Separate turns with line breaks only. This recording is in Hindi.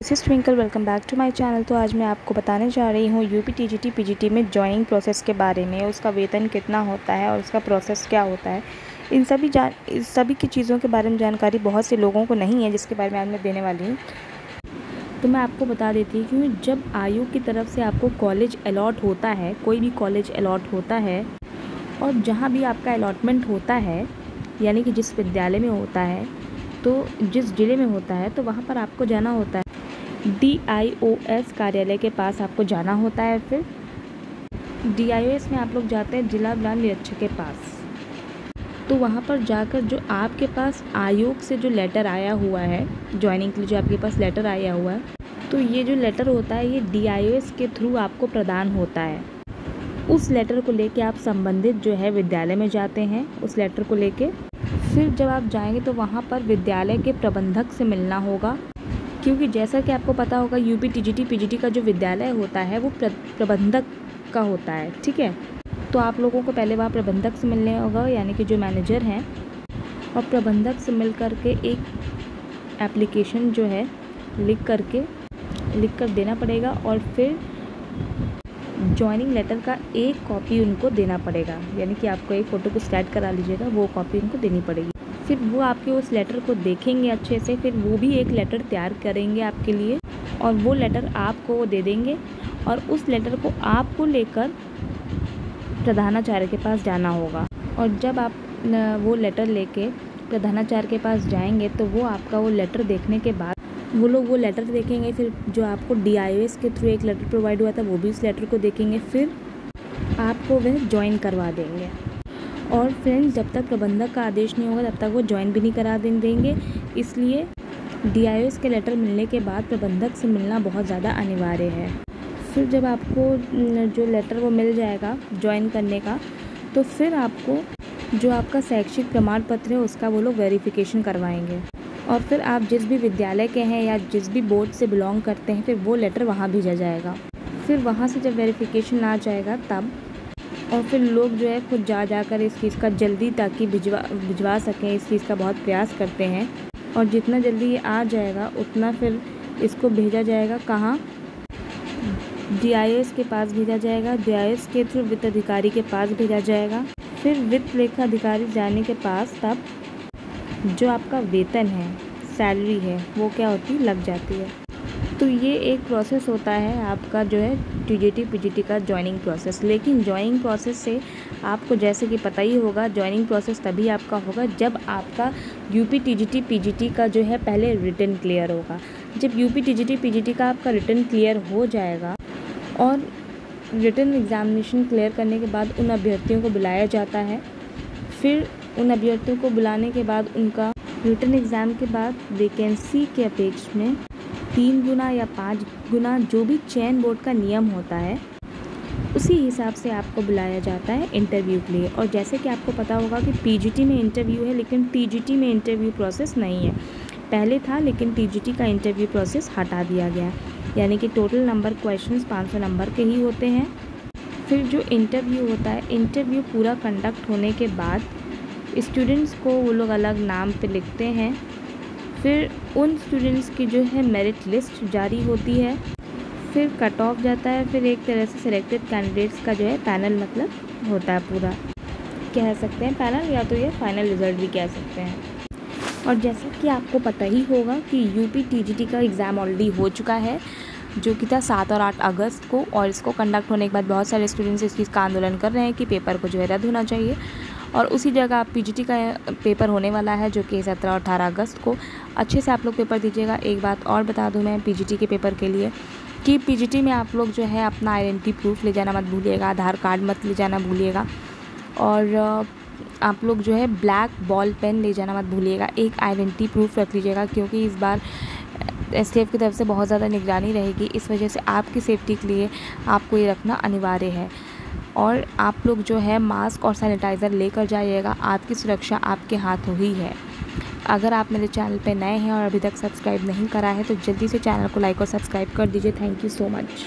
This is Twinkle, welcome back to my channel. तो आज मैं आपको बताने जा रही हूँ यूपी टीजीटी पीजीटी में जॉइनिंग प्रोसेस के बारे में। उसका वेतन कितना होता है और उसका प्रोसेस क्या होता है, इन सभी की चीज़ों के बारे में जानकारी बहुत से लोगों को नहीं है, जिसके बारे में आज मैं देने वाली हूँ। तो मैं आपको बता देती हूँ कि जब आयोग की तरफ से आपको कॉलेज अलॉट होता है, कोई भी कॉलेज अलॉट होता है, और जहाँ भी आपका अलॉटमेंट होता है, यानी कि जिस विद्यालय में होता है, तो जिस ज़िले में होता है, तो वहाँ पर आपको जाना होता है DIOS कार्यालय के पास आपको जाना होता है। फिर DIOS में आप लोग जाते हैं जिला ब्रांच निरीक्षक के पास। तो वहाँ पर जाकर जो आपके पास आयोग से जो लेटर आया हुआ है ज्वाइनिंग के लिए, जो आपके पास लेटर आया हुआ है, तो ये जो लेटर होता है ये DIOS के थ्रू आपको प्रदान होता है। उस लेटर को लेके आप संबंधित जो है विद्यालय में जाते हैं, उस लेटर को लेके। फिर जब आप जाएंगे तो वहाँ पर विद्यालय के प्रबंधक से मिलना होगा, क्योंकि जैसा कि आपको पता होगा यूपी टीजीटी पीजीटी का जो विद्यालय होता है वो प्रबंधक का होता है, ठीक है। तो आप लोगों को पहले वहाँ प्रबंधक से मिलने होगा, यानी कि जो मैनेजर हैं, और प्रबंधक से मिल कर के एक एप्लीकेशन जो है लिख कर देना पड़ेगा, और फिर जॉइनिंग लेटर का एक कॉपी उनको देना पड़ेगा, यानी कि आपको एक फ़ोटो को स्कैन करा लीजिएगा, वो कॉपी उनको देनी पड़ेगी। फिर वो आपके उस लेटर को देखेंगे अच्छे से, फिर वो भी एक लेटर तैयार करेंगे आपके लिए, और वो लेटर आपको वो दे देंगे, और उस लेटर को आपको लेकर प्रधानाचार्य के पास जाना होगा। और जब आप वो लेटर लेके प्रधानाचार्य के पास जाएंगे तो वो आपका वो लेटर देखने के बाद वो लोग वो लेटर देखेंगे। फिर जो आपको DIOS के थ्रू एक लेटर प्रोवाइड हुआ था वो भी उस लेटर को देखेंगे, फिर आपको वह ज्वाइन करवा देंगे। और फ्रेंड्स, जब तक प्रबंधक का आदेश नहीं होगा तब तक वो ज्वाइन भी नहीं करा देंगे, इसलिए DIOS के लेटर मिलने के बाद प्रबंधक से मिलना बहुत ज़्यादा अनिवार्य है। फिर जब आपको जो लेटर वो मिल जाएगा ज्वाइन करने का, तो फिर आपको जो आपका शैक्षिक प्रमाण पत्र है उसका वो लोग वेरिफिकेशन करवाएंगे, और फिर आप जिस भी विद्यालय के हैं या जिस भी बोर्ड से बिलोंग करते हैं, फिर वो लेटर वहाँ भेजा जाएगा। फिर वहाँ से जब वेरिफिकेशन आ जाएगा तब, और फिर लोग जो है खुद जाकर इस चीज़ का जल्दी ताकि भिजवा सकें, इस चीज़ का बहुत प्रयास करते हैं, और जितना जल्दी ये आ जाएगा उतना फिर इसको भेजा जाएगा कहाँ, DIOS के पास भेजा जाएगा। DIOS के थ्रू वित्त अधिकारी के पास भेजा जाएगा। फिर वित्त लेखा अधिकारी जाने के पास तब जो आपका वेतन है, सैलरी है, वो क्या होती लग जाती है। तो ये एक प्रोसेस होता है आपका जो है टीजीटी पीजीटी का जॉइनिंग प्रोसेस। लेकिन जॉइनिंग प्रोसेस से आपको जैसे कि पता ही होगा, जॉइनिंग प्रोसेस तभी आपका होगा जब आपका यूपी टीजीटी पीजीटी का जो है पहले रिटन क्लियर होगा। जब यूपी टीजीटी पीजीटी का आपका रिटन क्लियर हो जाएगा, और रिटन एग्ज़ामिनेशन क्लियर करने के बाद उन अभ्यर्थियों को बुलाया जाता है। फिर उन अभ्यर्थियों को बुलाने के बाद उनका रिटन एग्ज़ाम के बाद वैकेंसी के अपेक्षा में 3 गुना या 5 गुना जो भी चयन बोर्ड का नियम होता है, उसी हिसाब से आपको बुलाया जाता है इंटरव्यू के लिए। और जैसे कि आपको पता होगा कि पीजीटी में इंटरव्यू है, लेकिन टीजीटी में इंटरव्यू प्रोसेस नहीं है। पहले था, लेकिन टीजीटी का इंटरव्यू प्रोसेस हटा दिया गया, यानी कि टोटल नंबर क्वेश्चंस 500 नंबर के ही होते हैं। फिर जो इंटरव्यू होता है, इंटरव्यू पूरा कंडक्ट होने के बाद स्टूडेंट्स को वो लोग अलग नाम पे लिखते हैं। फिर उन स्टूडेंट्स की जो है मेरिट लिस्ट जारी होती है, फिर कट ऑफ जाता है, फिर एक तरह से सिलेक्टेड कैंडिडेट्स का जो है पैनल मतलब होता है, पूरा कह सकते हैं पैनल, या तो ये फाइनल रिज़ल्ट भी कह सकते हैं। और जैसा कि आपको पता ही होगा कि यूपी टीजीटी का एग्ज़ाम ऑलरेडी हो चुका है, जो कि था 7 और 8 अगस्त को, और इसको कंडक्ट होने के बाद बहुत सारे स्टूडेंट्स इस चीज़ का आंदोलन कर रहे हैं कि पेपर को जो है रद्द होना चाहिए, और उसी जगह पीजीटी का पेपर होने वाला है, जो कि 17 और 18 अगस्त को। अच्छे से आप लोग पेपर दीजिएगा। एक बात और बता दूं मैं पीजीटी के पेपर के लिए, कि पीजीटी में आप लोग जो है अपना आइडेंटिटी प्रूफ ले जाना मत भूलिएगा, आधार कार्ड मत ले जाना भूलिएगा, और आप लोग जो है ब्लैक बॉल पेन ले जाना मत भूलिएगा। एक आइडेंटिटी प्रूफ रख लीजिएगा, क्योंकि इस बार STF की तरफ से बहुत ज़्यादा निगरानी रहेगी, इस वजह से आपकी सेफ्टी के लिए आपको ये रखना अनिवार्य है। और आप लोग जो है मास्क और सैनिटाइज़र लेकर जाइएगा, आपकी सुरक्षा आपके हाथों ही है। अगर आप मेरे चैनल पे नए हैं और अभी तक सब्सक्राइब नहीं करा है तो जल्दी से चैनल को लाइक और सब्सक्राइब कर दीजिए। Thank you so much.